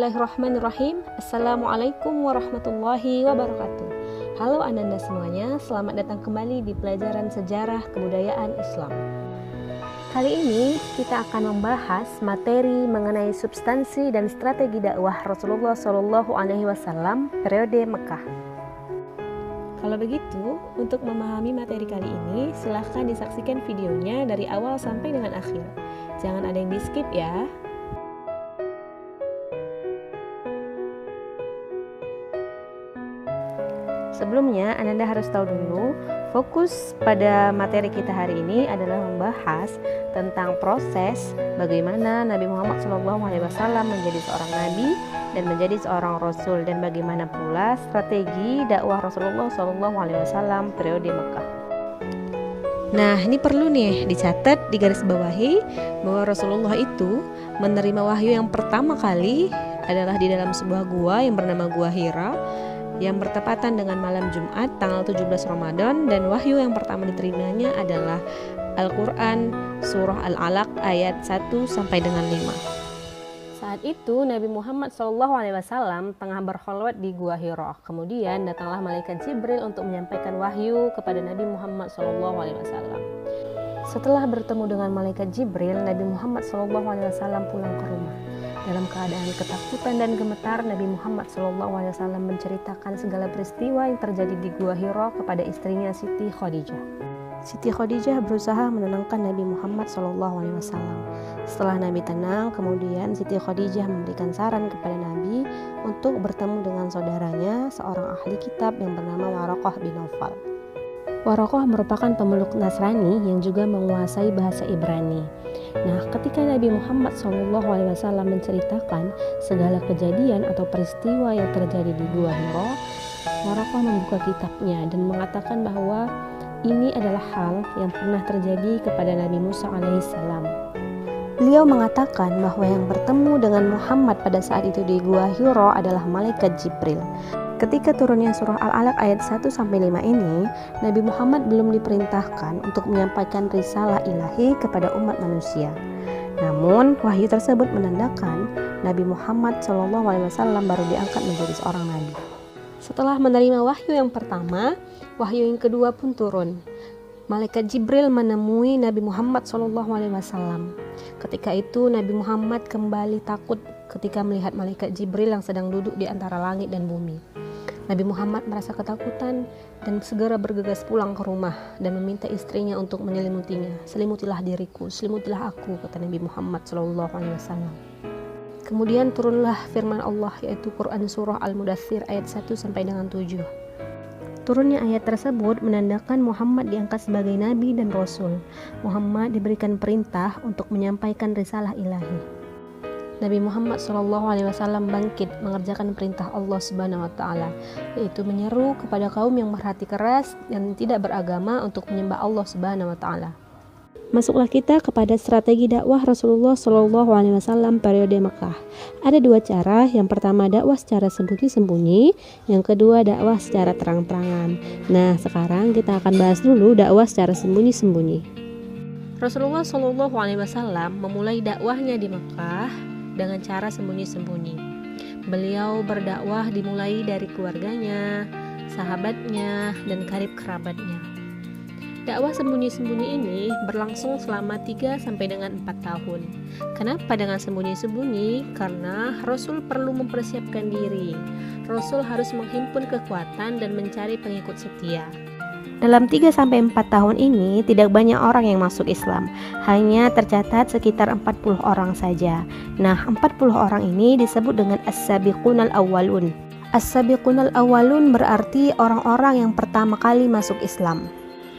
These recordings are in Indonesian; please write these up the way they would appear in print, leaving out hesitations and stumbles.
Bismillahirrahmanirrahim. Assalamualaikum warahmatullahi wabarakatuh. Halo Ananda semuanya, selamat datang kembali di pelajaran sejarah kebudayaan Islam. Kali ini kita akan membahas materi mengenai substansi dan strategi dakwah Rasulullah SAW periode Mekah. Kalau begitu, untuk memahami materi kali ini, silahkan disaksikan videonya dari awal sampai dengan akhir. Jangan ada yang di skip ya. Sebelumnya, Ananda harus tahu dulu, fokus pada materi kita hari ini adalah membahas tentang proses bagaimana Nabi Muhammad SAW menjadi seorang nabi dan menjadi seorang rasul, dan bagaimana pula strategi dakwah Rasulullah SAW periode Mekah. Nah, ini perlu nih dicatat, digarisbawahi bahwa Rasulullah itu menerima wahyu yang pertama kali adalah di dalam sebuah gua yang bernama Gua Hira, yang bertepatan dengan malam Jumat tanggal 17 Ramadan, dan wahyu yang pertama diterimanya adalah Al-Quran surah Al-Alaq ayat 1 sampai dengan 5. Saat itu Nabi Muhammad SAW tengah berkholwat di Gua Hira. Kemudian datanglah malaikat Jibril untuk menyampaikan wahyu kepada Nabi Muhammad SAW. Setelah bertemu dengan malaikat Jibril, Nabi Muhammad SAW pulang ke rumah. Dalam keadaan ketakutan dan gemetar, Nabi Muhammad SAW menceritakan segala peristiwa yang terjadi di Gua Hira kepada istrinya Siti Khadijah. Siti Khadijah berusaha menenangkan Nabi Muhammad SAW. Setelah Nabi tenang, kemudian Siti Khadijah memberikan saran kepada Nabi untuk bertemu dengan saudaranya, seorang ahli kitab yang bernama Waraqah bin Nawfal. Waraqah merupakan pemeluk Nasrani yang juga menguasai bahasa Ibrani. Nah, ketika Nabi Muhammad SAW menceritakan segala kejadian atau peristiwa yang terjadi di Gua Hira, Waraqah membuka kitabnya dan mengatakan bahwa ini adalah hal yang pernah terjadi kepada Nabi Musa alaihissalam. Beliau mengatakan bahwa yang bertemu dengan Muhammad pada saat itu di Gua Hira adalah malaikat Jibril. Ketika turunnya surah Al-Alaq ayat 1-5 ini, Nabi Muhammad belum diperintahkan untuk menyampaikan risalah ilahi kepada umat manusia. Namun, wahyu tersebut menandakan Nabi Muhammad SAW baru diangkat menjadi seorang nabi. Setelah menerima wahyu yang pertama, wahyu yang kedua pun turun. Malaikat Jibril menemui Nabi Muhammad SAW. Ketika itu Nabi Muhammad kembali takut ketika melihat malaikat Jibril yang sedang duduk di antara langit dan bumi. Nabi Muhammad merasa ketakutan dan segera bergegas pulang ke rumah dan meminta istrinya untuk menyelimutinya. "Selimutilah diriku, selimutilah aku," kata Nabi Muhammad SAW. Kemudian turunlah firman Allah, yaitu Quran surah Al-Mudaththir ayat 1 sampai dengan 7. Turunnya ayat tersebut menandakan Muhammad diangkat sebagai nabi dan rasul. Muhammad diberikan perintah untuk menyampaikan risalah ilahi. Nabi Muhammad SAW bangkit mengerjakan perintah Allah Subhanahu wa Ta'ala, yaitu menyeru kepada kaum yang berhati keras dan tidak beragama untuk menyembah Allah Subhanahu wa Ta'ala. Masuklah kita kepada strategi dakwah Rasulullah SAW periode Mekah. Ada dua cara, yang pertama dakwah secara sembunyi-sembunyi, yang kedua dakwah secara terang-terangan. Nah, sekarang kita akan bahas dulu dakwah secara sembunyi-sembunyi. Rasulullah SAW memulai dakwahnya di Mekah dengan cara sembunyi-sembunyi. Beliau berdakwah dimulai dari keluarganya, sahabatnya, dan karib kerabatnya. Dakwah sembunyi-sembunyi ini berlangsung selama 3-4 tahun. Kenapa dengan sembunyi-sembunyi? Karena Rasul perlu mempersiapkan diri. Rasul harus menghimpun kekuatan dan mencari pengikut setia. Dalam 3-4 tahun ini tidak banyak orang yang masuk Islam, hanya tercatat sekitar 40 orang saja. Nah, 40 orang ini disebut dengan As-Sabiqun Al-Awwalun. As-Sabiqun Al-Awwalun berarti orang-orang yang pertama kali masuk Islam.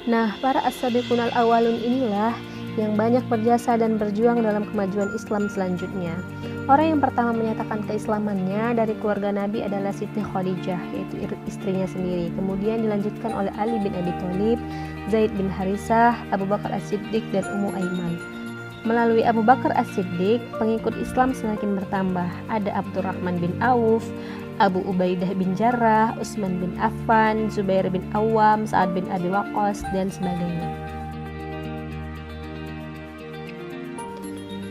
Nah, para As-Sabiqun Al-Awwalun inilah yang banyak berjasa dan berjuang dalam kemajuan Islam selanjutnya. Orang yang pertama menyatakan keislamannya dari keluarga Nabi adalah Siti Khadijah, yaitu istrinya sendiri. Kemudian dilanjutkan oleh Ali bin Abi Thalib, Zaid bin Harisah, Abu Bakar As-Siddiq, dan Ummu Aiman. Melalui Abu Bakar As-Siddiq, pengikut Islam semakin bertambah. Ada Abdurrahman bin Auf, Abu Ubaidah bin Jarrah, Utsman bin Affan, Zubair bin Awam, Sa'ad bin Abi Waqqas, dan sebagainya.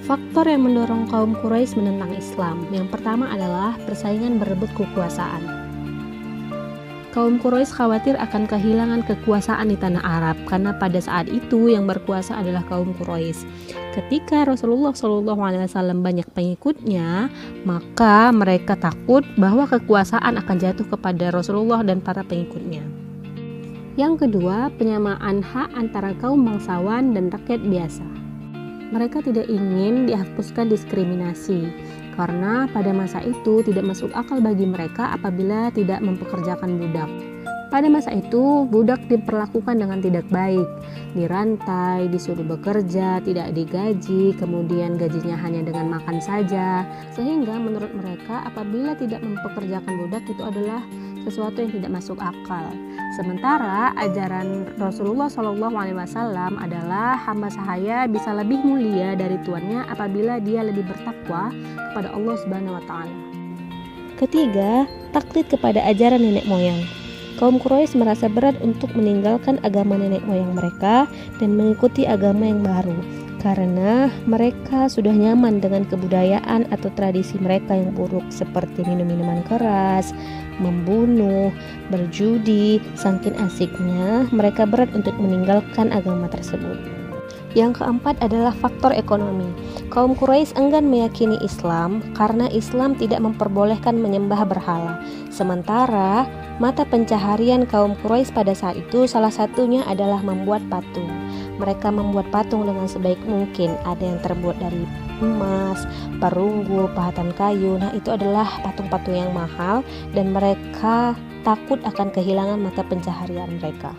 Faktor yang mendorong kaum Quraisy menentang Islam, yang pertama adalah persaingan berebut kekuasaan. Kaum Quraisy khawatir akan kehilangan kekuasaan di tanah Arab karena pada saat itu yang berkuasa adalah kaum Quraisy. Ketika Rasulullah SAW banyak pengikutnya, maka mereka takut bahwa kekuasaan akan jatuh kepada Rasulullah dan para pengikutnya. Yang kedua, penyamaan hak antara kaum bangsawan dan rakyat biasa. Mereka tidak ingin dihapuskan diskriminasi, karena pada masa itu tidak masuk akal bagi mereka apabila tidak mempekerjakan budak. Pada masa itu, budak diperlakukan dengan tidak baik, dirantai, disuruh bekerja, tidak digaji, kemudian gajinya hanya dengan makan saja. Sehingga menurut mereka apabila tidak mempekerjakan budak itu adalah sesuatu yang tidak masuk akal. Sementara ajaran Rasulullah SAW adalah hamba sahaya bisa lebih mulia dari tuannya apabila dia lebih bertakwa kepada Allah Subhanahu wa taala. Ketiga, taklid kepada ajaran nenek moyang. Kaum Quraisy merasa berat untuk meninggalkan agama nenek moyang mereka dan mengikuti agama yang baru karena mereka sudah nyaman dengan kebudayaan atau tradisi mereka yang buruk seperti minum-minuman keras, membunuh, berjudi. Saking asiknya, mereka berat untuk meninggalkan agama tersebut. Yang keempat adalah faktor ekonomi. Kaum Quraisy enggan meyakini Islam karena Islam tidak memperbolehkan menyembah berhala. Sementara mata pencaharian kaum Quraisy pada saat itu salah satunya adalah membuat patung. Mereka membuat patung dengan sebaik mungkin. Ada yang terbuat dari emas, perunggu, pahatan kayu. Nah, itu adalah patung-patung yang mahal dan mereka takut akan kehilangan mata pencaharian mereka.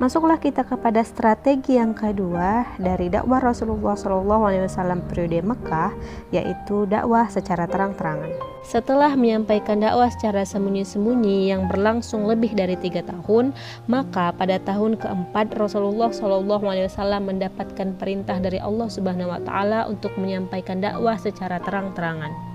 Masuklah kita kepada strategi yang kedua dari dakwah Rasulullah SAW periode Mekah, yaitu dakwah secara terang-terangan. Setelah menyampaikan dakwah secara sembunyi-sembunyi yang berlangsung lebih dari 3 tahun, maka pada tahun keempat Rasulullah SAW mendapatkan perintah dari Allah Subhanahu wa taala untuk menyampaikan dakwah secara terang-terangan.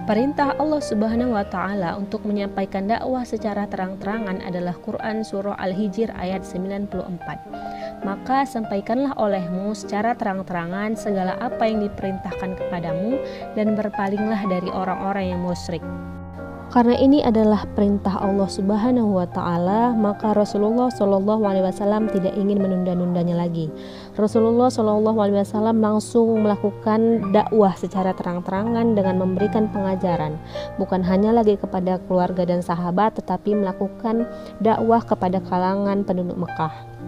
Perintah Allah Subhanahu wa taala untuk menyampaikan dakwah secara terang-terangan adalah Quran surah Al-Hijr ayat 94. Maka sampaikanlah olehmu secara terang-terangan segala apa yang diperintahkan kepadamu dan berpalinglah dari orang-orang yang musyrik. Karena ini adalah perintah Allah Subhanahu wa taala, maka Rasulullah SAW tidak ingin menunda-nundanya lagi. Rasulullah SAW langsung melakukan dakwah secara terang-terangan dengan memberikan pengajaran, bukan hanya lagi kepada keluarga dan sahabat, tetapi melakukan dakwah kepada kalangan penduduk Mekah.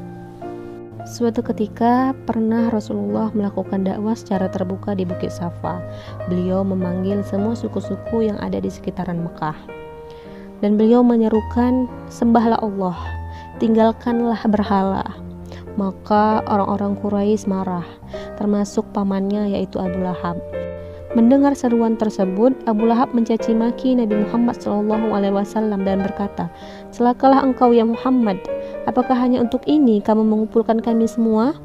Suatu ketika pernah Rasulullah melakukan dakwah secara terbuka di Bukit Safa. Beliau memanggil semua suku-suku yang ada di sekitaran Mekah. Dan beliau menyerukan, sembahlah Allah, tinggalkanlah berhala. Maka orang-orang Quraisy marah, termasuk pamannya yaitu Abu Lahab. Mendengar seruan tersebut, Abu Lahab mencaci maki Nabi Muhammad SAW dan berkata, "Celakalah engkau ya Muhammad, apakah hanya untuk ini kamu mengumpulkan kami semua?"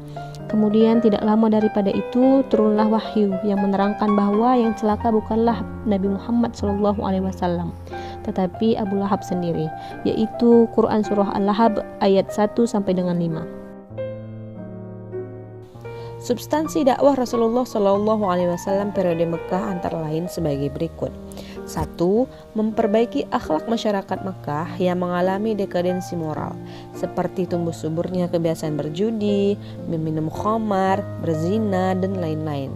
Kemudian tidak lama daripada itu turunlah wahyu yang menerangkan bahwa yang celaka bukanlah Nabi Muhammad SAW, tetapi Abu Lahab sendiri, yaitu Quran surah Al-Lahab ayat 1 sampai dengan 5. Substansi dakwah Rasulullah SAW periode Mekah antara lain sebagai berikut. 1. Memperbaiki akhlak masyarakat Mekah yang mengalami dekadensi moral, seperti tumbuh suburnya kebiasaan berjudi, meminum khamar, berzina, dan lain-lain.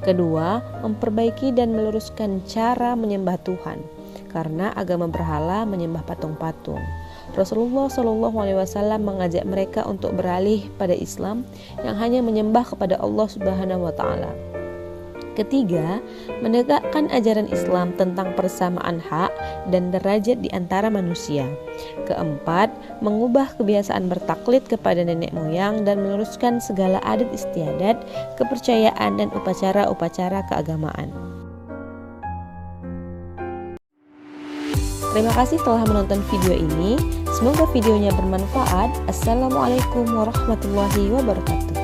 2. Memperbaiki dan meluruskan cara menyembah Tuhan, karena agama berhala menyembah patung-patung. Rasulullah SAW mengajak mereka untuk beralih pada Islam yang hanya menyembah kepada Allah Subhanahu wa taala. 3. Menegakkan ajaran Islam tentang persamaan hak dan derajat di antara manusia. 4. Mengubah kebiasaan bertaklid kepada nenek moyang dan meluruskan segala adat istiadat, kepercayaan dan upacara-upacara keagamaan. Terima kasih telah menonton video ini. Semoga videonya bermanfaat. Assalamualaikum warahmatullahi wabarakatuh.